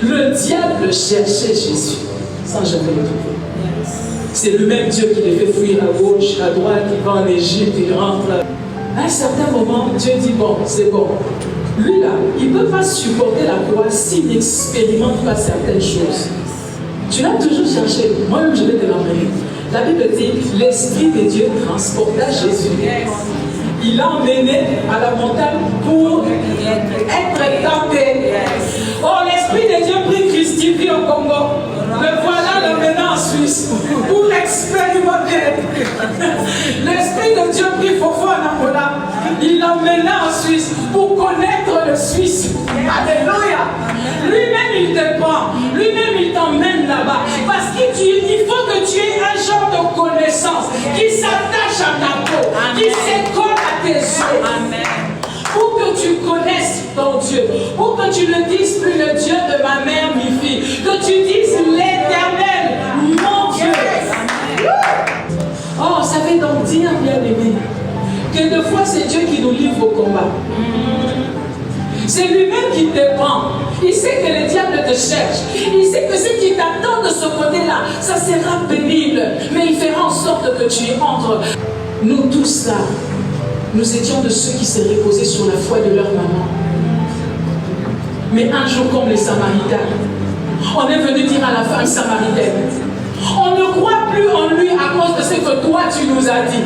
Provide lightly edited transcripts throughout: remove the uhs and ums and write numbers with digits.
Le diable cherchait Jésus sans jamais le trouver. C'est le même Dieu qui les fait fuir à gauche, à droite, il va en Égypte, il rentre. À un certain moment, Dieu dit, bon, c'est bon. Lui là, il ne peut pas supporter la croix s'il n'expérimente pas certaines choses. Tu l'as toujours cherché, moi-même je vais te l'emmener. La Bible dit, l'Esprit de Dieu transporta Jésus. Il l'a emmené à la montagne pour être tenté. Oh, l'Esprit de Dieu prit Christifi au Congo. Le voilà l'emmenant en Suisse pour expérimenter. L'Esprit de Dieu prit Fofo en Angola. Il l'emmena en Suisse pour connaître le Suisse. Alléluia. Lui-même il te prend. Lui-même il t'emmène là-bas. Parce qu'il faut que tu aies un genre de connaissance qui s'attache à ta peau, qui s'écolle à tes os. Amen. Pour que tu connaisses ton Dieu, pour que tu ne dises plus le Dieu de ma mère, mi fille, que tu dises l'Éternel, mon Dieu. Oh, ça veut donc dire, bien aimé, que des fois c'est Dieu qui nous livre au combat. C'est lui-même qui te prend. Il sait que le diable te cherche. Il sait que ce qui t'attend de ce côté-là, ça sera pénible. Mais il fera en sorte que tu y entres. Nous tous là, nous étions de ceux qui se reposaient sur la foi de leur maman. Mais un jour, comme les Samaritains, on est venu dire à la femme samaritaine, on ne croit plus en lui à cause de ce que toi tu nous as dit.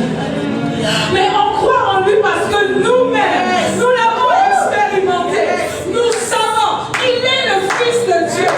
Mais on croit en lui parce que nous-mêmes, nous l'avons expérimenté. Nous savons qu'il est le Fils de Dieu.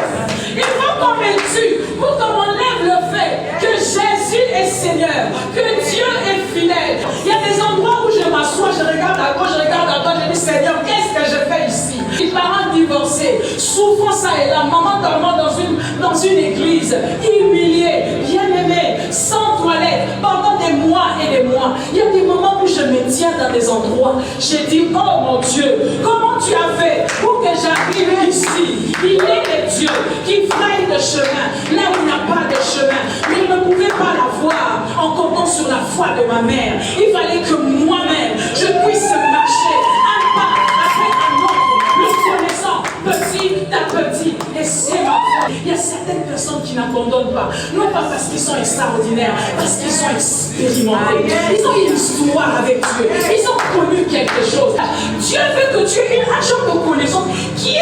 Il faut qu'on m'étudie pour qu'on enlève le fait que Jésus est Seigneur, que Dieu est fidèle. Il y a des endroits où je m'assois, je regarde à gauche, je regarde à droite, je dis Seigneur, qu'est-ce que je fais ici? Les parents divorcés, souffrant ça et là, maman dormant dans une église, humiliée, bien-aimée, sans toilette, pendant des mois et des mois. Il y a des moments où je me tiens dans des endroits, je dis, oh mon Dieu, comment tu as fait pour que j'arrive ici? Il est le Dieu qui fraye le chemin, là où il n'y a pas de chemin. Mais il ne pouvait pas la voir en comptant sur la foi de ma mère. Il fallait que moi-même, je puisse marcher un pas après un autre, le connaissant petit à petit. Et c'est ma foi. Il y a certaines personnes qui n'abandonnent pas, non pas parce qu'ils sont extraordinaires, parce qu'ils sont expérimentés. Ils ont une histoire avec Dieu. Ils ont connu quelque chose. Dieu veut que tu aies un genre de connaissance qui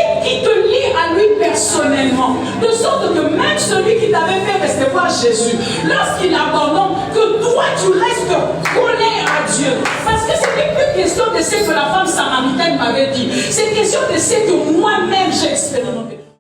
te lie à lui personnellement. De sorte que même celui qui t'avait fait recevoir Jésus, lorsqu'il abandonne, que toi tu restes collé à Dieu. Parce que ce n'est plus question de ce que la femme samaritaine m'avait dit. C'est question de ce que moi-même j'ai expérimenté.